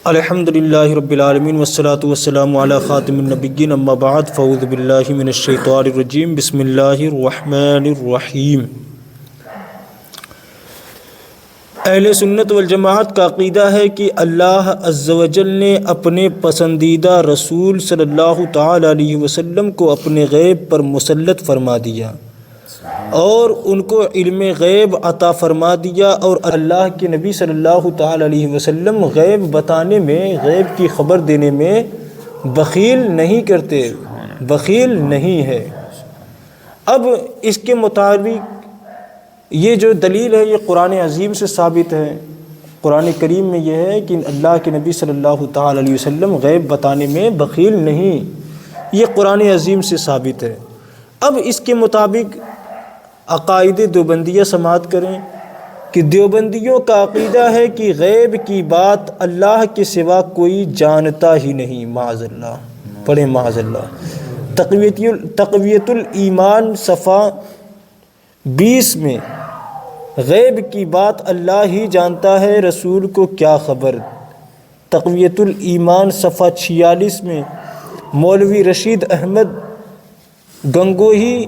الحمد للہ رب العالمین والصلاة والسلام علی خاتم النبیین اما بعد فاعوذ باللہ من الشیطان الرجیم بسم اللہ الرحمن الرحیم۔ اہل سنت والجماعت کا عقیدہ ہے کہ اللہ عز و جل نے اپنے پسندیدہ رسول صلی اللہ تعالی علیہ وسلم کو اپنے غیب پر مسلط فرما دیا اور ان کو علم غیب عطا فرما دیا، اور اللہ کے نبی صلی اللہ تعالی علیہ وسلم غیب بتانے میں، غیب کی خبر دینے میں بخیل نہیں کرتے، بخیل نہیں ہے۔ اب اس کے مطابق یہ جو دلیل ہے یہ قرآن عظیم سے ثابت ہے۔ قرآن کریم میں یہ ہے کہ اللہ کے نبی صلی اللہ تعالی علیہ وسلم غیب بتانے میں بخیل نہیں، یہ قرآن عظیم سے ثابت ہے۔ اب اس کے مطابق عقائد دیوبندیہ سماعت کریں کہ دیوبندیوں کا عقیدہ ہے کہ غیب کی بات اللہ کے سوا کوئی جانتا ہی نہیں، معاذ اللہ، پڑھیں معاذ اللہ۔ تقویۃ الایمان صفحہ 20 میں غیب کی بات اللہ ہی جانتا ہے، رسول کو کیا خبر۔ تقویۃ الایمان صفحہ 46 میں مولوی رشید احمد گنگوہی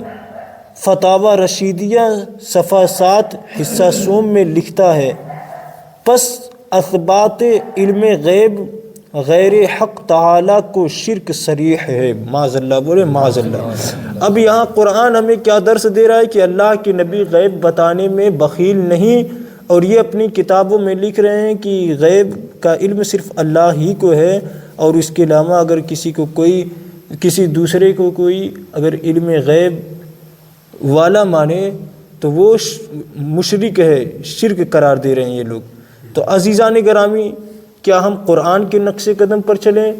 فتاوی رشیدیہ صفحہ 7 حصہ سوم میں لکھتا ہے، پس اثبات علم غیب غیر حق تعالی کو شرک صریح ہے، معاذ اللہ، بولے معاذ اللہ۔ اب یہاں قرآن ہمیں کیا درس دے رہا ہے کہ اللہ کے نبی غیب بتانے میں بخیل نہیں، اور یہ اپنی کتابوں میں لکھ رہے ہیں کہ غیب کا علم صرف اللہ ہی کو ہے، اور اس کے علاوہ اگر کسی دوسرے کو کوئی اگر علم غیب والا مانے تو وہ مشرک ہے، شرک قرار دے رہے ہیں یہ لوگ۔ تو عزیزان گرامی، کیا ہم قرآن کے نقش قدم پر چلیں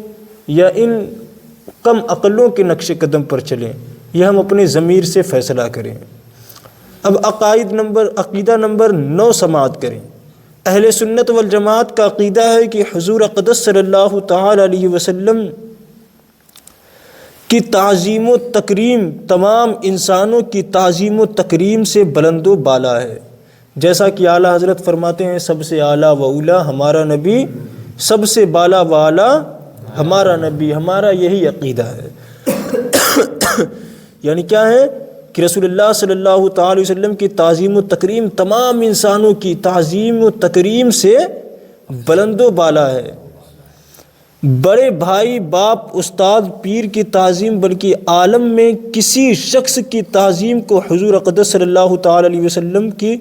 یا ان کم عقلوں کے نقش قدم پر چلیں، یہ ہم اپنے ضمیر سے فیصلہ کریں۔ اب عقیدہ نمبر 9 سماعت کریں۔ اہل سنت والجماعت کا عقیدہ ہے کہ حضور اقدس صلی اللہ تعالی علیہ وسلم کی تعظیم و تکریم تمام انسانوں کی تعظیم و تکریم سے بلند و بالا ہے، جیسا کہ اعلیٰ حضرت فرماتے ہیں، سب سے اعلیٰ و اولیٰ ہمارا نبی، سب سے بالا و اعلیٰ ہمارا نبی۔ ہمارا یہی عقیدہ ہے۔ یعنی کیا ہے کہ رسول اللہ صلی اللہ تعالی وسلم کی تعظیم و تکریم تمام انسانوں کی تعظیم و تکریم سے بلند و بالا ہے۔ بڑے بھائی، باپ، استاد، پیر کی تعظیم بلکہ عالم میں کسی شخص کی تعظیم کو حضور اقدس صلی اللہ تعالی علیہ وسلم کی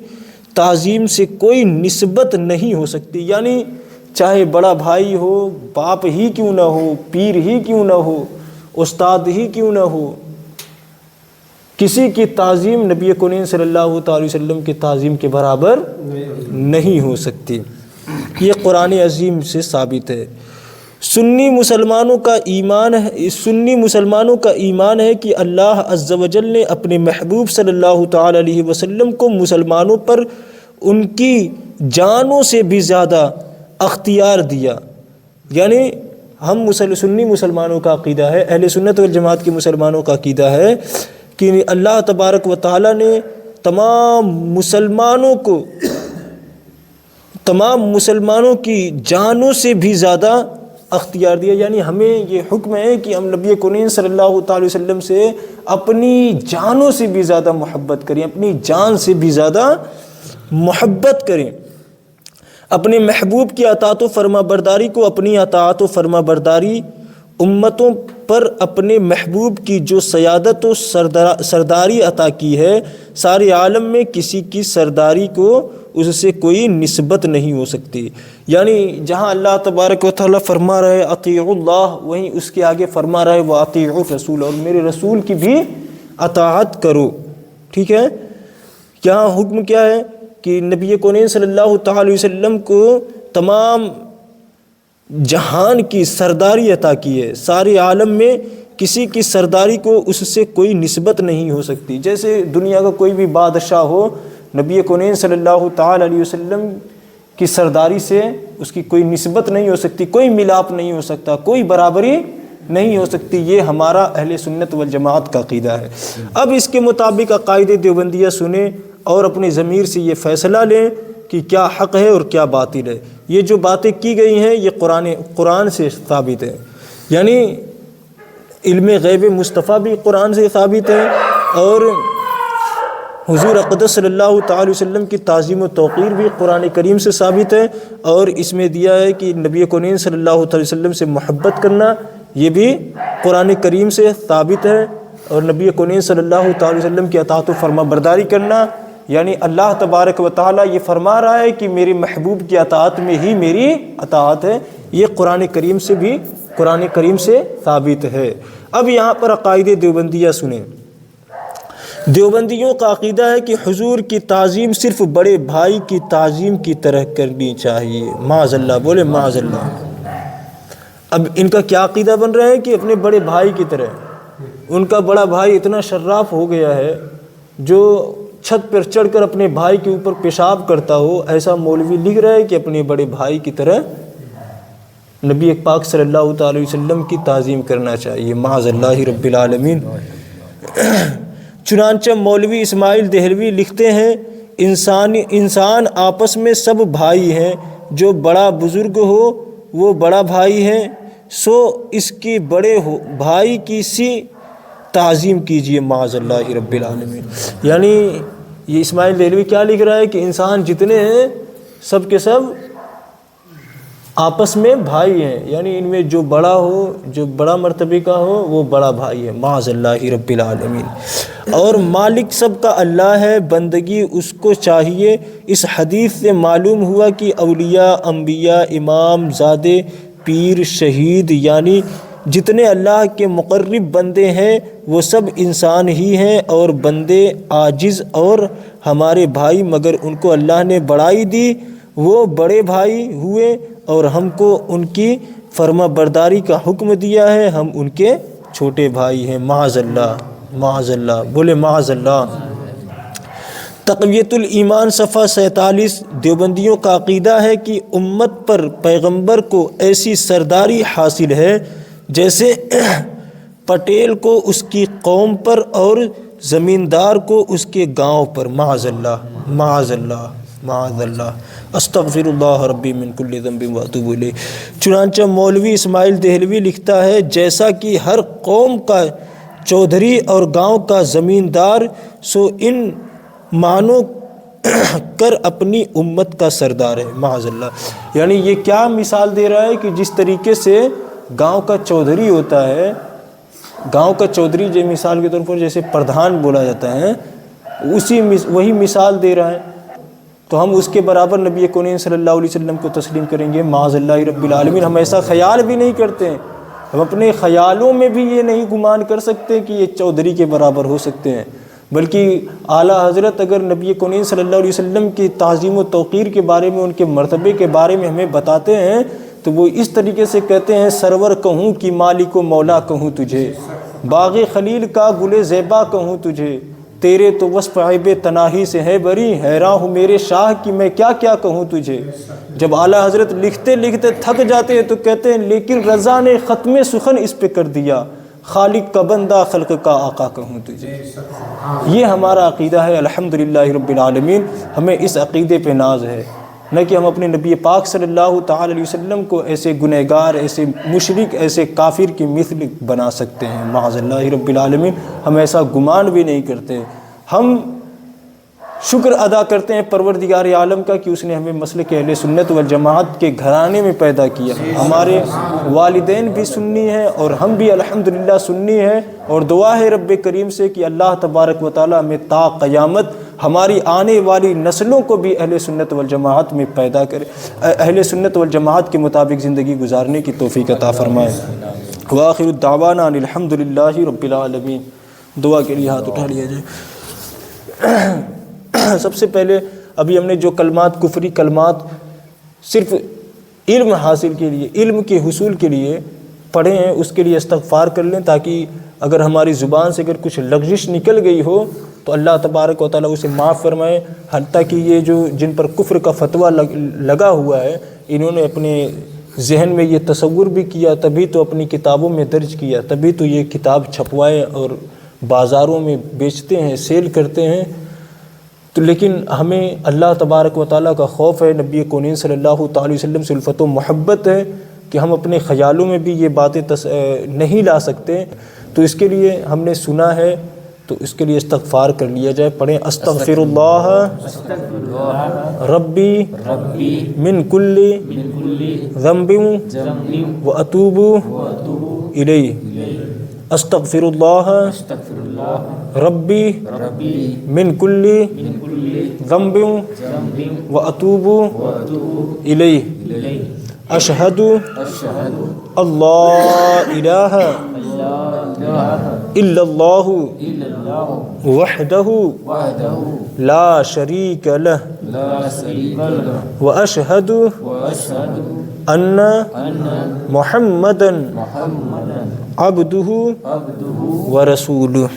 تعظیم سے کوئی نسبت نہیں ہو سکتی۔ یعنی چاہے بڑا بھائی ہو، باپ ہی کیوں نہ ہو، پیر ہی کیوں نہ ہو، استاد ہی کیوں نہ ہو، کسی کی تعظیم نبی کریم صلی اللہ تعالی وسلم کی تعظیم کے برابر نہیں ہو سکتی۔ یہ قرآن عظیم سے ثابت ہے۔ سنی مسلمانوں کا ایمان ہے کہ اللہ عز و جل نے اپنے محبوب صلی اللہ تعالی علیہ وسلم کو مسلمانوں پر ان کی جانوں سے بھی زیادہ اختیار دیا۔ یعنی ہم سنی مسلمانوں کا عقیدہ ہے، اہل سنت والجماعت کے مسلمانوں کا عقیدہ ہے کہ اللہ تبارک و تعالی نے تمام مسلمانوں کی جانوں سے بھی زیادہ اختیار دیا۔ یعنی ہمیں یہ حکم ہے کہ ہم نبی کریم صلی اللہ تعالی وسلم سے اپنی جانوں سے بھی زیادہ محبت کریں، اپنی جان سے بھی زیادہ محبت کریں۔ اپنے محبوب کی اطاعت و فرما برداری کو اپنی اطاعت و فرما برداری، امتوں پر اپنے محبوب کی جو سیادت و سرداری عطا کی ہے، سارے عالم میں کسی کی سرداری کو اس سے کوئی نسبت نہیں ہو سکتی۔ یعنی جہاں اللہ تبارک و تعالیٰ فرما رہے اطیعوا اللہ، وہیں اس کے آگے فرما رہے واطیعوا الرسول، اور میرے رسول کی بھی اطاعت کرو۔ ٹھیک ہے، یہاں حکم کیا ہے کہ نبی کریم صلی اللہ تعالی وسلم کو تمام جہان کی سرداری عطا کی ہے، سارے عالم میں کسی کی سرداری کو اس سے کوئی نسبت نہیں ہو سکتی۔ جیسے دنیا کا کوئی بھی بادشاہ ہو، نبی کریم صلی اللہ تعالی علیہ وسلم کی سرداری سے اس کی کوئی نسبت نہیں ہو سکتی، کوئی ملاپ نہیں ہو سکتا، کوئی برابری نہیں ہو سکتی۔ یہ ہمارا اہل سنت والجماعت کا عقیدہ ہے۔ اب اس کے مطابق عقائد دیوبندیہ سنیں اور اپنے ضمیر سے یہ فیصلہ لیں کہ کیا حق ہے اور کیا باطل ہے۔ یہ جو باتیں کی گئی ہیں یہ قرآن سے ثابت ہے، یعنی علم غیب مصطفیٰ بھی قرآن سے ثابت ہے، اور حضور اقدس صلی اللہ تعالی علیہ وسلم کی تعظیم و توقیر بھی قرآن کریم سے ثابت ہے، اور اس میں دیا ہے کہ نبی کونین صلی اللہ تعالی وسلم سے محبت کرنا یہ بھی قرآن کریم سے ثابت ہے، اور نبی کونین صلی اللہ تعالی وسلم کی اطاعت و فرما برداری کرنا، یعنی اللہ تبارک و تعالیٰ یہ فرما رہا ہے کہ میرے محبوب کی اطاعت میں ہی میری اطاعت ہے، یہ قرآن کریم سے ثابت ہے۔ اب یہاں پر عقائد دیوبندیہ سنیں۔ دیوبندیوں کا عقیدہ ہے کہ حضور کی تعظیم صرف بڑے بھائی کی تعظیم کی طرح کرنی چاہیے، معاذ اللہ، بولے معاذ اللہ۔ اب ان کا کیا عقیدہ بن رہا ہے کہ اپنے بڑے بھائی کی طرح، ان کا بڑا بھائی اتنا شراف ہو گیا ہے جو چھت پر چڑھ کر اپنے بھائی کے اوپر پیشاب کرتا ہو، ایسا مولوی لکھ رہا ہے کہ اپنے بڑے بھائی کی طرح نبی پاک صلی اللہ تعالی وسلم کی تعظیم کرنا چاہیے، معاذ اللہ رب العالمین۔ چنانچہ مولوی اسماعیل دہلوی لکھتے ہیں انسان آپس میں سب بھائی ہیں، جو بڑا بزرگ ہو وہ بڑا بھائی ہے، سو اس کی بڑے بھائی کی سی تعظیم کیجیے، معاذ اللہ رب العالمین۔ یعنی یہ اسماعیل دہلوی کیا لکھ رہا ہے کہ انسان جتنے ہیں سب کے سب آپس میں بھائی ہیں، یعنی ان میں جو بڑا ہو، جو بڑا مرتبے کا ہو وہ بڑا بھائی ہے، معاذ اللہ رب العالمین۔ اور مالک سب کا اللہ ہے، بندگی اس کو چاہیے۔ اس حدیث سے معلوم ہوا کہ اولیاء، انبیاء، امام زادے، پیر، شہید، یعنی جتنے اللہ کے مقرب بندے ہیں وہ سب انسان ہی ہیں، اور بندے عاجز اور ہمارے بھائی، مگر ان کو اللہ نے بڑائی دی، وہ بڑے بھائی ہوئے، اور ہم کو ان کی فرما برداری کا حکم دیا ہے، ہم ان کے چھوٹے بھائی ہیں، معاذ اللہ، معاذ اللہ، بولے معاذ اللہ۔ تقویت الایمان صفحہ 47۔ دیوبندیوں کا عقیدہ ہے کہ امت پر پیغمبر کو ایسی سرداری حاصل ہے جیسے پٹیل کو اس کی قوم پر اور زمیندار کو اس کے گاؤں پر، معاذ اللہ، معاذ اللہ، معاذ اللہ، استغفر اللہ ربی من کل ذنب واتوب الیہ۔ چنانچہ مولوی اسماعیل دہلوی لکھتا ہے جیسا کہ ہر قوم کا چودھری اور گاؤں کا زمیندار، سو ان مانو کر اپنی امت کا سردار ہے، معاذ اللہ۔ یعنی یہ کیا مثال دے رہا ہے کہ جس طریقے سے گاؤں کا چودھری ہوتا ہے، گاؤں کا چودھری جو مثال کے طور پر جیسے پردھان بولا جاتا ہے، وہی مثال دے رہا ہے، تو ہم اس کے برابر نبی کونین صلی اللہ علیہ وسلم کو تسلیم کریں گے، معاذ اللہ رب العالمین۔ ہم ایسا خیال بھی نہیں کرتے ہیں، ہم اپنے خیالوں میں بھی یہ نہیں گمان کر سکتے کہ یہ چودھری کے برابر ہو سکتے ہیں، بلکہ اعلیٰ حضرت اگر نبی کونین صلی اللہ علیہ وسلم کی تعظیم و توقیر کے بارے میں، ان کے مرتبے کے بارے میں ہمیں بتاتے ہیں تو وہ اس طریقے سے کہتے ہیں، سرور کہوں کہ مالک و مولا کہوں تجھے، باغ خلیل کا گل زیبا کہوں تجھے، تیرے تو وصف عیب تناہی سے ہے بری، حیران ہوں میرے شاہ کی میں کیا کیا کہوں تجھے۔ جب اعلیٰ حضرت لکھتے لکھتے تھک جاتے ہیں تو کہتے ہیں لیکن رضا نے ختم سخن اس پہ کر دیا، خالق کا بندہ خلق کا آقا کہوں تجھے۔ یہ ہمارا عقیدہ ہے الحمدللہ رب العالمین، ہمیں اس عقیدے پہ ناز ہے، نہ کہ ہم اپنے نبی پاک صلی اللہ تعالی علیہ وسلم کو ایسے گنہگار، ایسے مشرک، ایسے کافر کی مثل بنا سکتے ہیں، معاذ اللہ رب العالمین۔ ہم ایسا گمان بھی نہیں کرتے، ہم شکر ادا کرتے ہیں پروردگار عالم کا کہ اس نے ہمیں مسلک اہل سنت والجماعت کے گھرانے میں پیدا کیا۔ ہمارے والدین بھی سنی ہیں اور ہم بھی الحمدللہ سنی ہیں، اور دعا ہے رب کریم سے کہ اللہ تبارک و تعالی ہمیں تا قیامت ہماری آنے والی نسلوں کو بھی اہل سنت والجماعت میں پیدا کرے، اہل سنت والجماعت کے مطابق زندگی گزارنے کی توفیق عطا فرمائے۔ وآخر الدعوانا ان الحمدللہ رب العالمین۔ دعا کے لیے ہاتھ اٹھا لیا جائے۔ سب سے پہلے ابھی ہم نے جو کلمات، کفری کلمات صرف علم حاصل کے لیے، علم کے حصول کے لیے پڑھے ہیں، اس کے لیے استغفار کر لیں، تاکہ اگر ہماری زبان سے اگر کچھ لغزش نکل گئی ہو تو اللہ تبارک و تعالیٰ اسے معاف فرمائے۔ حتیٰ کہ یہ جو جن پر کفر کا فتویٰ لگا ہوا ہے، انہوں نے اپنے ذہن میں یہ تصور بھی کیا، تبھی تو اپنی کتابوں میں درج کیا، تبھی تو یہ کتاب چھپوائے اور بازاروں میں بیچتے ہیں، سیل کرتے ہیں۔ تو لیکن ہمیں اللہ تبارک و تعالیٰ کا خوف ہے، نبی کونین صلی اللہ تعالی وسلم سے الفت و محبت ہے کہ ہم اپنے خیالوں میں بھی یہ باتیں نہیں لا سکتے. تو اس کے لیے ہم نے سنا ہے تو اس کے لیے استغفار کر لیا جائے. پڑھیں استغفر اللہ ربی من کل ذنب و اتوب الیہ. استغفر اللہ ربی من کل ذنب و اتوب الیہ. اشہد اللہ الہ الا اللہ وحدہ لا شریک لہ واشہد ان محمدا عبدہ ورسولہ.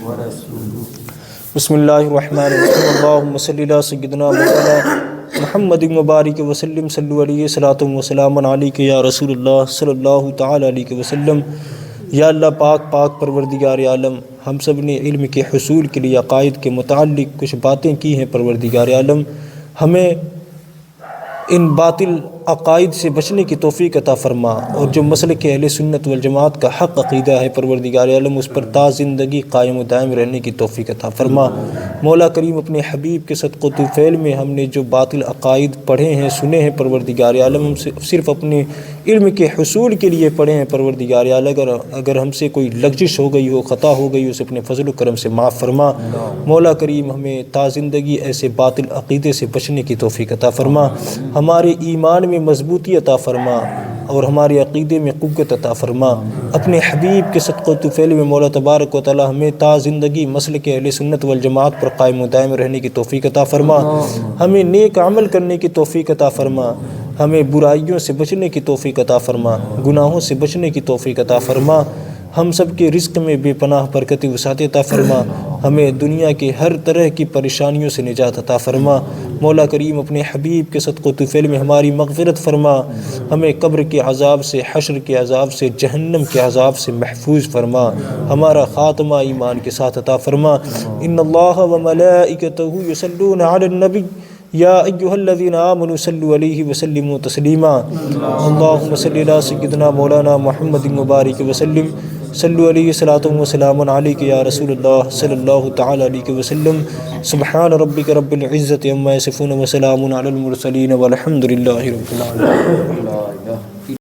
بسم اللہ الرحمن الرحیم. اللہم صلی علی سیدنا مولانا محمد مبارک وسلم. صلو علیہ صلاۃ وسلام علیک یا رسول اللہ صلی اللہ تعالی علیہ وسلم. یا اللہ پاک پاک پروردگار عالم، ہم سب نے علم کے حصول کے لیے عقائد کے متعلق کچھ باتیں کی ہیں. پروردگار عالم ہمیں ان باطل عقائد سے بچنے کی توفیق عطا فرما، اور جو مسلک اہل سنت والجماعت کا حق عقیدہ ہے پروردگار عالم اس پر تا زندگی قائم و دائم رہنے کی توفیق عطا فرما. مولا کریم اپنے حبیب کے صدقہ و طفیل میں ہم نے جو باطل عقائد پڑھے ہیں سنے ہیں پروردگار عالم، ہم سے صرف اپنے علم کے حصول کے لیے پڑھے ہیں پروردگار عالم. اگر ہم سے کوئی لغزش ہو گئی ہو، خطا ہو گئی ہو، اسے اپنے فضل و کرم سے معاف فرما. مولا کریم ہمیں تا زندگی ایسے باطل عقیدے سے بچنے کی توفیق عطا فرما. ہمارے ایمان میں مضبوطی عطا فرما اور ہمارے عقیدے میں قوت عطا فرما. اپنے حبیب کے صدقہ و طفیل میں مولا تبارک و تعالی ہمیں تا زندگی مسلک اہل سنت والجماعت پر قائم و دائم رہنے کی توفیق عطا فرما. ہمیں نیک عمل کرنے کی توفیق عطا فرما. ہمیں برائیوں سے بچنے کی توفیق عطا فرما، گناہوں سے بچنے کی توفیق عطا فرما. ہم سب کے رزق میں بے پناہ برکت وسعت عطا فرما. ہمیں دنیا کے ہر طرح کی پریشانیوں سے نجات عطا فرما. مولا کریم اپنے حبیب کے صدقہ و طفیل میں ہماری مغفرت فرما. ہمیں قبر کے عذاب سے، حشر کے عذاب سے، جہنم کے عذاب سے محفوظ فرما. ہمارا خاتمہ ایمان کے ساتھ عطا فرما. ان اللہ و ملائکتہ یصلون علی النبی یا ایھا الذین آمنوا صلوا علیہ وسلموا تسلیما. اللہم صلی علی سیدنا مولانا محمد مبارک وسلم. صلو علیہ صلاۃ وسلام علیک یا رسول اللہ صلی اللہ تعالی علیہ وسلم. سبحان ربک رب العزۃ عما یصفون وسلام علی المرسلین والحمد للہ رب العالمین.